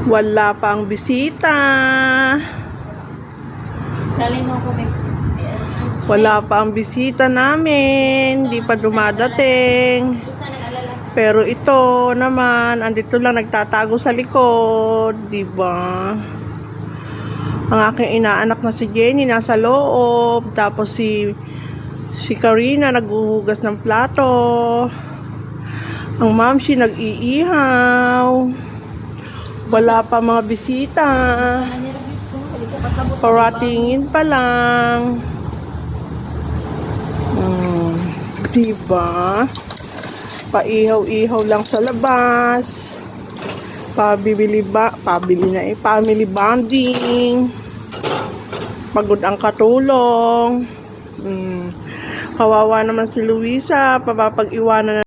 Wala pang bisita. Dali mo ko Wala pa ang bisita namin. Hindi pa dumadating. isa nag-alala. Pero ito naman, andito lang nagtatago sa likod. Diba? Ang aking inaanak na si Jenny nasa loob. Tapos si Karina naghuhugas ng plato. Ang mamsi nag-iihaw. Wala pa mga bisita. Paratingin pa lang. Diba? Paihaw-ihaw lang sa labas. Family bonding. Pagod ang katulong. Kawawa naman si Luisa, papapag-iwanan na